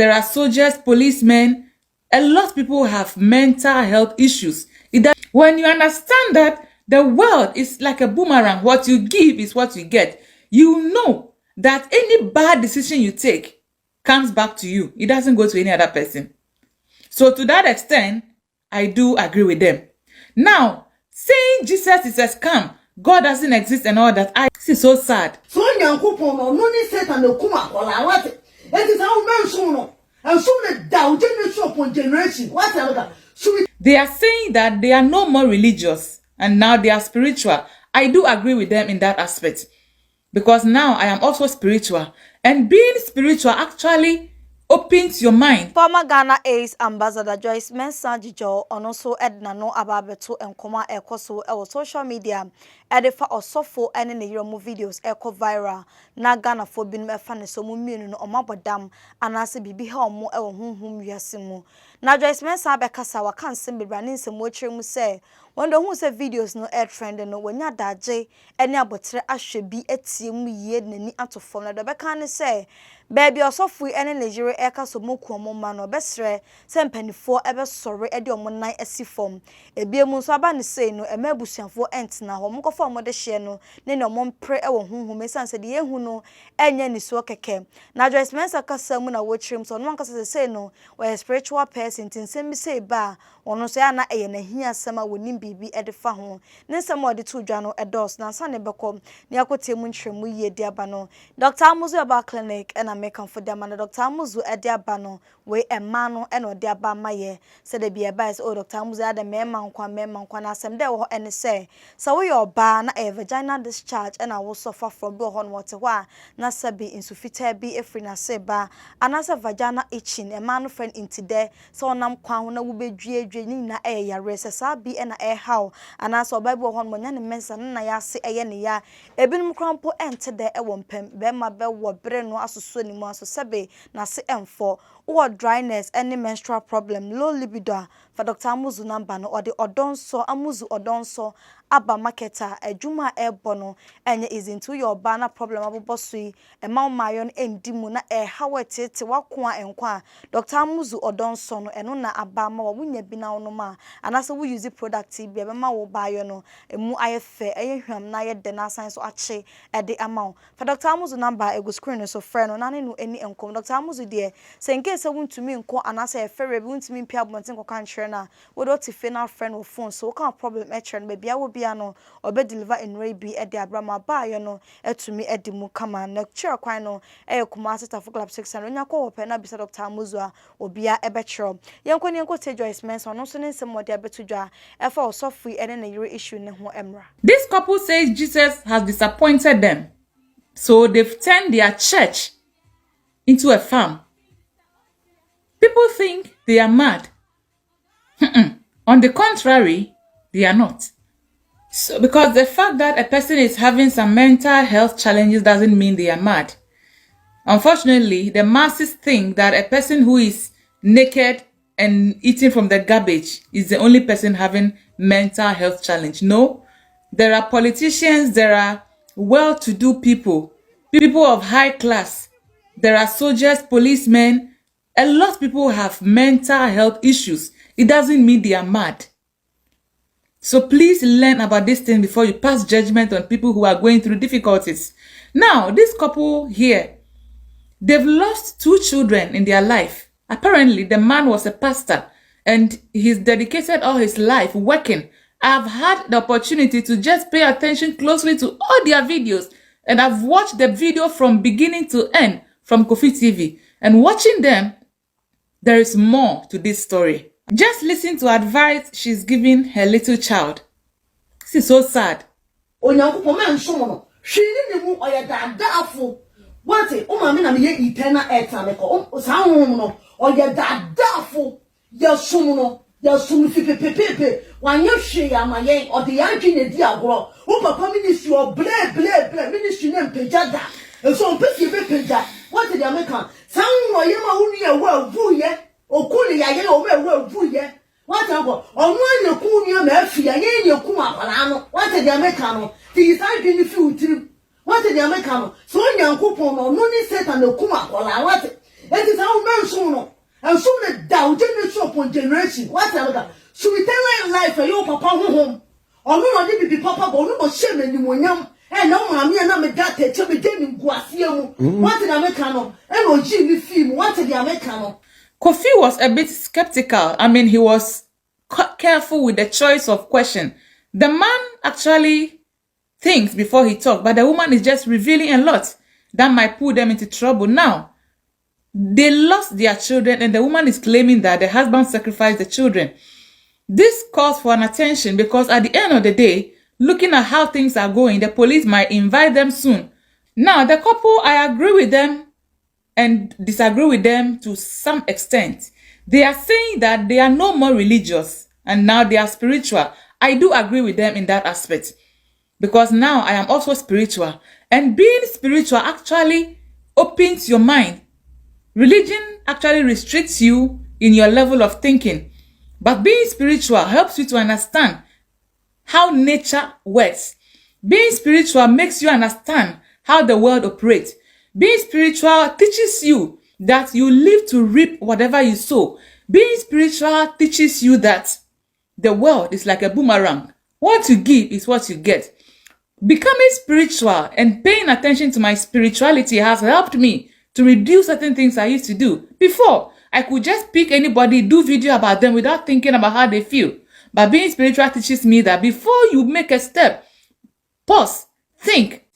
there are soldiers, policemen. A lot of people have mental health issues. When you understand that the world is like a boomerang, what you give is what you get, you know that any bad decision you take comes back to you. It doesn't go to any other person. So to that extent, I do agree with them. Now, saying Jesus is a scam, God doesn't exist and all that, this is so sad. So they are saying that they are no more religious and now they are spiritual. I do agree with them in that aspect. Because now I am also spiritual. And being spiritual actually opens your mind. Former Ghana Ace Ambassador Joyce Mensah Dzidzor also Edna no ababeto and koma ekoso ewo social media edefa osofo ene ne yiremu videos eko viral na Ghana fo binu efa ne so mu mienu no omabodam anase bibi ha omo ewo hunhum wiase mu na Joyce Mensah bekasa wa kan sembra ne nsemu akire mu se wanda hu se videos no air trend no wanya daje ene abotre ahwe bi etie mu yie nani atofom na do beka ne se baby osofu ene Nigeria eka so moku omoma no besre se mpanifo ebe sore ede omonnan asifom ebiemu so aba ne sei no emabusuafo entina ho mokofo omode hye no ne ne omompre ewo hunhum esanse de yehu no enye ni so keke na Joyce Mensah kasa mu na wochirim so no nkasa sei no we spiritual person tinsem bi sei ba ono so ya na eye na hia sama wonim bibi ede fa ho ne nsem ode to dwa no edos na nsa ne bekom ne akotemu ntwemu yie de aba no Dr. Amuzu Aba Clinic and American for them and Dr. Amuzu ede aba no we emano and ode aba maye said de bia ba oh Dr. Amuzu ade mema nkwa na asem de wo ene say so we your ba na a vaginal discharge and I will suffer from do hon water wa na sabi insufita bi efri na seba anasa vaginal itching a man friend into there so nam kwa ho na wo bedwie ni na yare se sabi e na how anasa bible hon mo nya ne mensa na ya se eye ne ya ebinum krampo ente de e wo mpem be ma be wo bre no asoso ni mu aso sebe na se emfo or dryness any menstrual problem low libido for Dr. Amuzu number no or the odonso Amuzu odonso aba marketer ejuma ebono enye is into your banner problem abobosui e ma mayon endimu na how tete wakoa enkwa Dr. Amuzu odonso no eno na aba ma wo nya bi na ono ma anase wo use product bi be ma wo bayo no emu ayefe eyehwam na ye de na san so ache e de amount for Dr. Amuzu number e go screen so friend no na ne no eni enkom Dr. Amuzu de senke se wuntumi nko anase e fere bi wuntumi mpia bonten ko kan hwere na wo do ti final friend wo phone so kan problem e hwere no bia wo bia no obe deliver in rabi e de abrama bayo no etumi e di mu kama na hwere kwan no e kuma sita for club 600 nya ko hope na bisa Dr. Amuzu a obia e be hwere yenko te Joyce Mensah no so ne nsem wode abetudwa e fa osofui ene na yire issue ne ho emra. This couple says Jesus has disappointed them, so they've turned their church into a farm. People think they are mad. On the contrary, they are not. So, because the fact that a person is having some mental health challenges doesn't mean they are mad. Unfortunately, the masses think that a person who is naked and eating from the garbage is the only person having mental health challenge. No, there are politicians, there are well-to-do people of high class, there are soldiers, policemen. A lot of people have mental health issues. It doesn't mean they are mad. So please learn about this thing before you pass judgment on people who are going through difficulties. Now, this couple here, they've lost 2 children in their life. Apparently, the man was a pastor and he's dedicated all his life working. I've had the opportunity to just pay attention closely to all their videos, and I've watched the video from beginning to end from Kofi TV. And watching them, there is more to this story. Just listen to advice she's giving her little child. This is so sad. What eternal When you share my or the Yankee Diagro, who papa ministry or ministry name Pejada, and so Peja. What did the American? Some Yama only a well booye, or Kuli Yellow well booye. What about? On one Kunia Murphy, and your Kuma Palano. What did the Americano? The is I been the few. What did the Americano? So young coupon or money set and the Kuma Pala. What? It is our man soon. And soon the down generation upon generation. What a so we tell life for your papa home. Or no one be papa, but no shame and you young. And no mammy and I'm a gata to be getting guasium. What an Americano. And no Jimmy film. What the Americano. Kofi was a bit skeptical. I mean, he was careful with the choice of question. The man actually thinks before he talks, but the woman is just revealing a lot that might put them into trouble. Now, they lost their children and the woman is claiming that the husband sacrificed the children. This calls for an attention because at the end of the day, looking at how things are going, the police might invite them soon. Now, the couple, I agree with them and disagree with them to some extent. They are saying that they are no more religious and now they are spiritual. I do agree with them in that aspect because now I am also spiritual, and being spiritual actually opens your mind. Religion actually restricts you in your level of thinking, but being spiritual helps you to understand how nature works. Being spiritual makes you understand how the world operates. Being spiritual teaches you that you live to reap whatever you sow. Being spiritual teaches you that the world is like a boomerang. What you give is what you get. Becoming spiritual and paying attention to my spirituality has helped me to reduce certain things I used to do. Before, I could just pick anybody, do video about them without thinking about how they feel. But being spiritual teaches me that before you make a step, pause, think.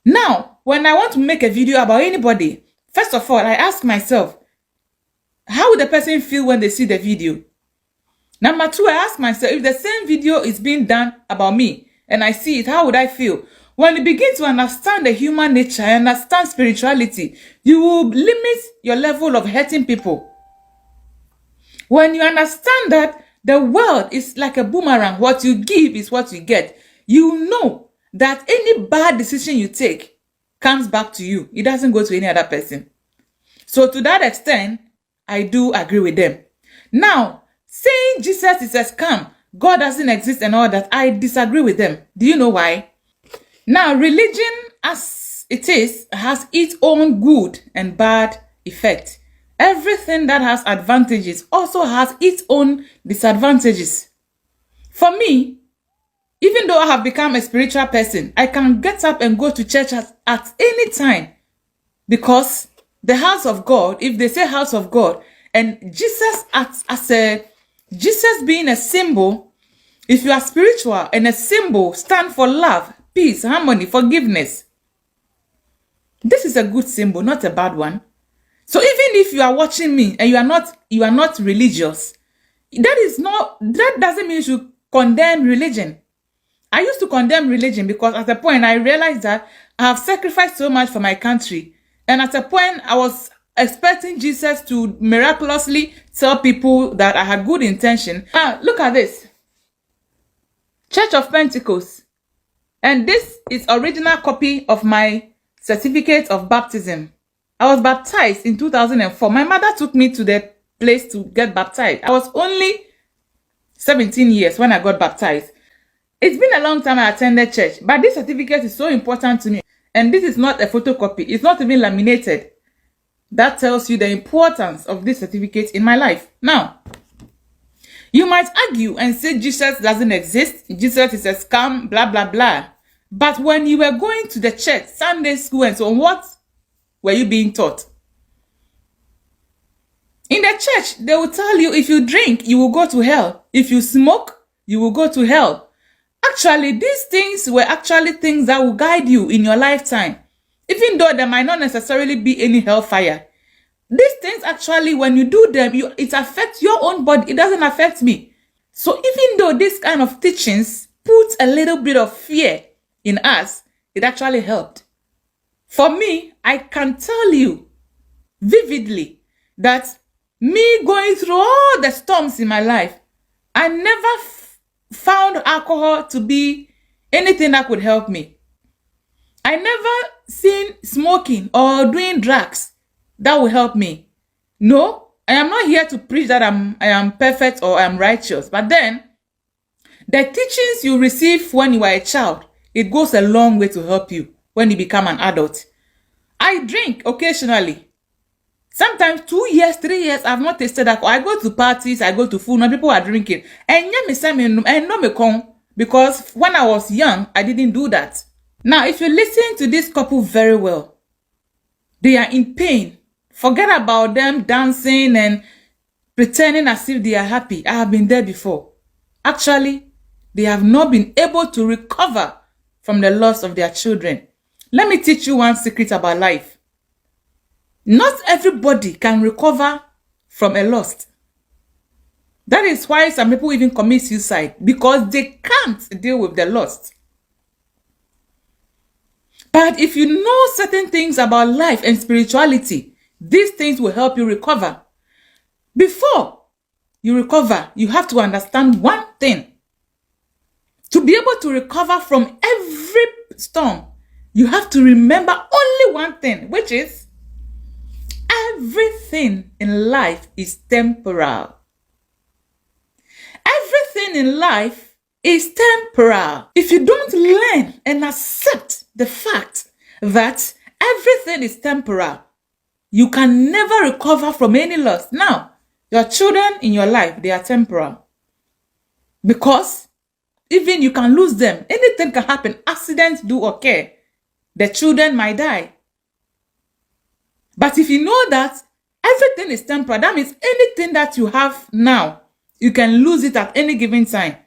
Now, when I want to make a video about anybody, first of all, I ask myself, how would the person feel when they see the video? Number two, I ask myself, if the same video is being done about me and I see it, how would I feel? When you begin to understand the human nature and understand spirituality, you will limit your level of hurting people. When you understand that the world is like a boomerang, what you give is what you get, you know that any bad decision you take comes back to you. It doesn't go to any other person. So to that extent, I do agree with them. Now, saying Jesus is a scam, God doesn't exist and all that, I disagree with them. Do you know why? Now, religion as it is has its own good and bad effect. Everything that has advantages also has its own disadvantages. For me, even though I have become a spiritual person, I can get up and go to church at any time because the house of God, if they say house of God, and Jesus Jesus being a symbol, if you are spiritual and a symbol stand for love, peace, harmony, forgiveness. This is a good symbol, not a bad one. So even if you are watching me and you are not religious, that doesn't mean you should condemn religion. I used to condemn religion because at a point I realized that I have sacrificed so much for my country. And at a point I was expecting Jesus to miraculously tell people that I had good intention. Now, look at this. Church of Pentecost. And this is original copy of my certificate of baptism. I was baptized in 2004. My mother took me to the place to get baptized. I was only 17 years when I got baptized. It's been a long time I attended church, but this certificate is so important to me. And this is not a photocopy. It's not even laminated. That tells you the importance of this certificate in my life. Now, you might argue and say Jesus doesn't exist. Jesus is a scam, blah, blah, blah. But when you were going to the church, Sunday school and so on, what were you being taught? In the church, they will tell you if you drink, you will go to hell. If you smoke, you will go to hell. Actually, these things were actually things that will guide you in your lifetime. Even though there might not necessarily be any hellfire. These things actually, when you do them, it affects your own body. It doesn't affect me. So even though this kind of teachings put a little bit of fear in us, it actually helped. For me, I can tell you vividly that me going through all the storms in my life, I never found alcohol to be anything that could help me. I never seen smoking or doing drugs that will help me. No, I am not here to preach that I am perfect or I am righteous. But then, the teachings you receive when you are a child, it goes a long way to help you when you become an adult. I drink occasionally. Sometimes 2 years, 3 years, I've not tasted alcohol. I go to parties, I go to food, and people are drinking. And because when I was young, I didn't do that. Now, if you listen to this couple very well, they are in pain. Forget about them dancing and pretending as if they are happy. I have been there before. Actually, they have not been able to recover from the loss of their children. Let me teach you one secret about life. Not everybody can recover from a loss. That is why some people even commit suicide, because they can't deal with the loss. But if you know certain things about life and spirituality, these things will help you recover. Before you recover, you have to understand one thing. To be able to recover from every storm, you have to remember only one thing, which is everything in life is temporal. Everything in life is temporal. If you don't learn and accept the fact that everything is temporal, you can never recover from any loss. Now, your children in your life, they are temporal. Because even you can lose them. Anything can happen. Accidents do occur. The children might die. But if you know that everything is temporal, that means anything that you have now, you can lose it at any given time.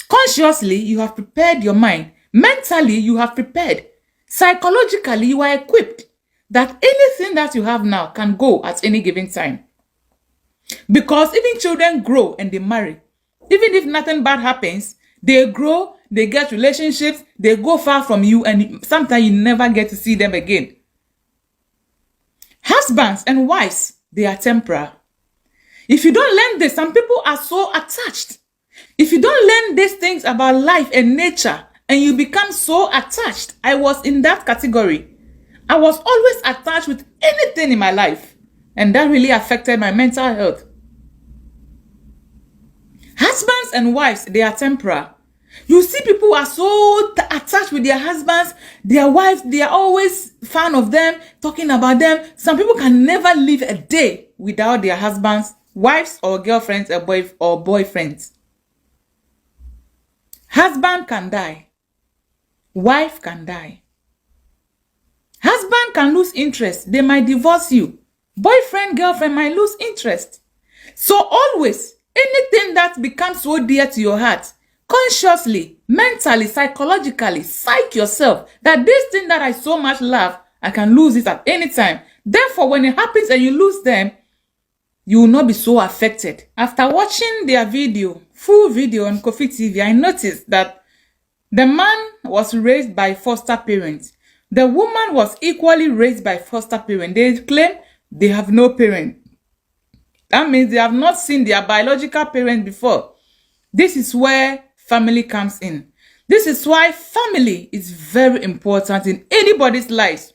Consciously, you have prepared your mind. Mentally, you have prepared. Psychologically, you are equipped that anything that you have now can go at any given time. Because even children grow and they marry. Even if nothing bad happens, they grow, they get relationships, they go far from you, and sometimes you never get to see them again. Husbands and wives, they are temporal. If you don't learn this, some people are so attached. If you don't learn these things about life and nature, and you become so attached, I was in that category. I was always attached with anything in my life, and that really affected my mental health. Husbands and wives, they are temporal. You see people are so attached with their husbands, their wives, they are always fan of them, talking about them. Some people can never live a day without their husbands, wives or girlfriends or boyfriends. Husband can die. Wife can die. Husband can lose interest. They might divorce you. Boyfriend, girlfriend might lose interest. So always, anything that becomes so dear to your heart, consciously, mentally, psychologically, psych yourself that this thing that I so much love, I can lose it at any time. Therefore, when it happens and you lose them, you will not be so affected. After watching their video, full video on Kofi TV, I noticed that the man was raised by foster parents. The woman was equally raised by foster parents. They claim they have no parent. That means they have not seen their biological parent before. This is where family comes in. This is why family is very important in anybody's life.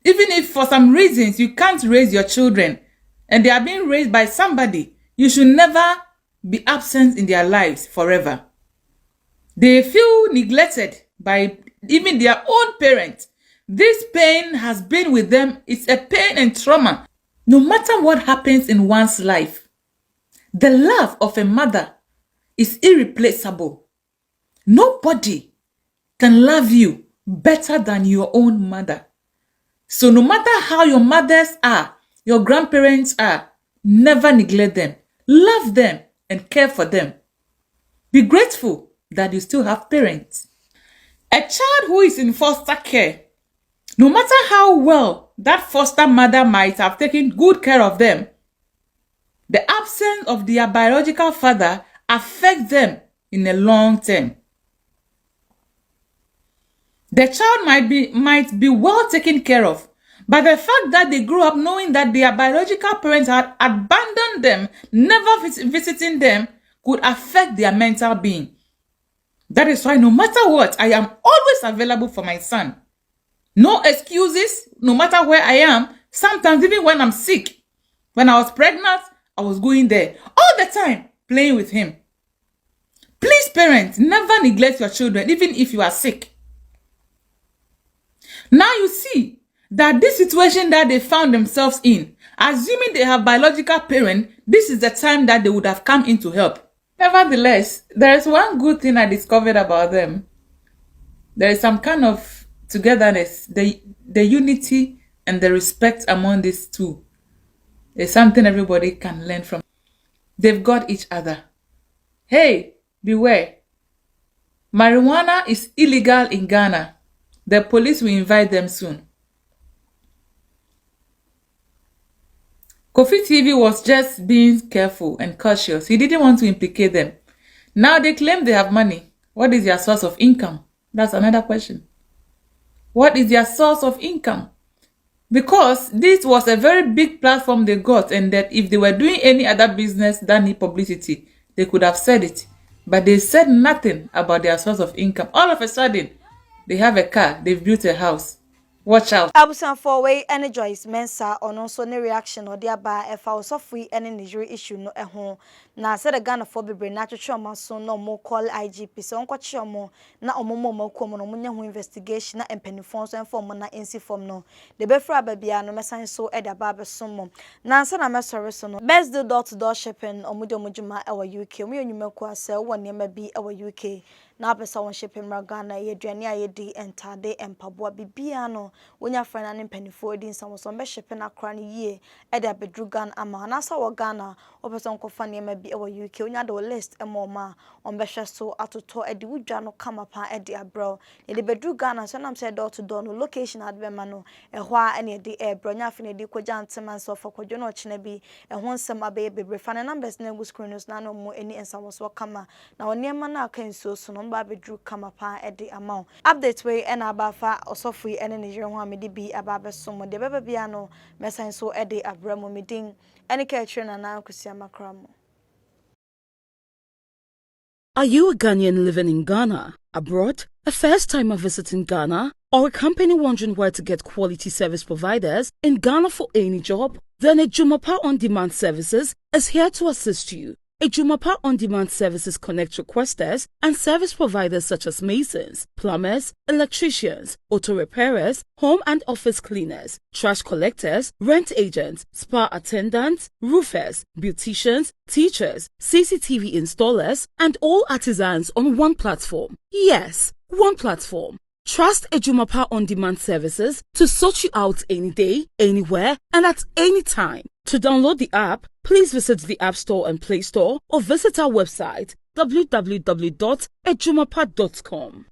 Even if for some reasons you can't raise your children and they are being raised by somebody, you should never be absent in their lives forever. They feel neglected by even their own parents. This pain has been with them. It's a pain and trauma. No matter what happens in one's life, the love of a mother is irreplaceable. Nobody can love you better than your own mother. So no matter how your mothers are, your grandparents are, never neglect them. Love them and care for them. Be grateful that you still have parents. A child who is in foster care, no matter how well that foster mother might have taken good care of them, the absence of their biological father affects them in the long term. The child might be well taken care of, but the fact that they grew up knowing that their biological parents had abandoned them, never visiting them, could affect their mental being. That is why no matter what, I am always available for my son. No excuses, no matter where I am. Sometimes even when I'm sick, when I was pregnant, I was going there all the time, playing with him. Please, parents, never neglect your children, even if you are sick. Now you see, that this situation that they found themselves in, assuming they have biological parents, this is the time that they would have come in to help. Nevertheless, there is one good thing I discovered about them. There is some kind of togetherness, the unity and the respect among these two. There's something everybody can learn from. They've got each other. Hey, beware. Marijuana is illegal in Ghana. The police will invite them soon. Kofi TV was just being careful and cautious. He didn't want to implicate them. Now they claim they have money. What is their source of income? That's another question. What is their source of income? Because this was a very big platform they got, and that if they were doing any other business that need publicity, they could have said it. But they said nothing about their source of income. All of a sudden, they have a car, they've built a house. Watch out. Abusan for way and Joyce Mensah on also no reaction or thereby if I was free any Nigeria issue no home. Na said a Ghana for be natural trauma so no more call IGP so unko chomo na omomo mako no munya ho investigation na empeni fonso inform na NC form no. The befra babia no mesan so e da ba besom. Na say na mesore so no. Best do door to door shipping omudo mujuma e wa UK. Mu yonyumako ase wo niam bi e wa UK. Na pesa won shipping Ghana ye aduane ayedi entade empaboa bibia no wonya frana ne mpanifo edi nsam so be shipping akra ne yie e da bedru Ghana ama na sa wo Ghana o pesa nkofa niam bi e wa UK wonya do list e moma on be hwe so atoto edi wudwa no kamapa edi abro ne de bedru Ghana so nam say door to door no location adbema no e ho a ne edi e bro nya fene di kwagya ntema so fa kwadwo no chine bi e ho nsem abaye bebre fa ne numbers na go screen na no mo eni nsam so kama na oniema na aka so ba bedru kamapa edi amount update way and abafa osofui ene Nigeria ho amedi bi ababe somo de beba bia no mesan so edi abramo medin ene ka na na akusia makramo. Are you a Ghanaian living in Ghana, abroad, a first-timer visiting Ghana, or a company wondering where to get quality service providers in Ghana for any job? Then Ejumapa On Demand Services is here to assist you. Ejumapa On Demand Services connect requesters and service providers such as masons, plumbers, electricians, auto repairers, home and office cleaners, trash collectors, rent agents, spa attendants, roofers, beauticians, teachers, CCTV installers, and all artisans on one platform. Yes, one platform. Trust Ejumapa On Demand Services to sort you out any day, anywhere, and at any time. To download the app, please visit the App Store and Play Store or visit our website www.ejumapa.com.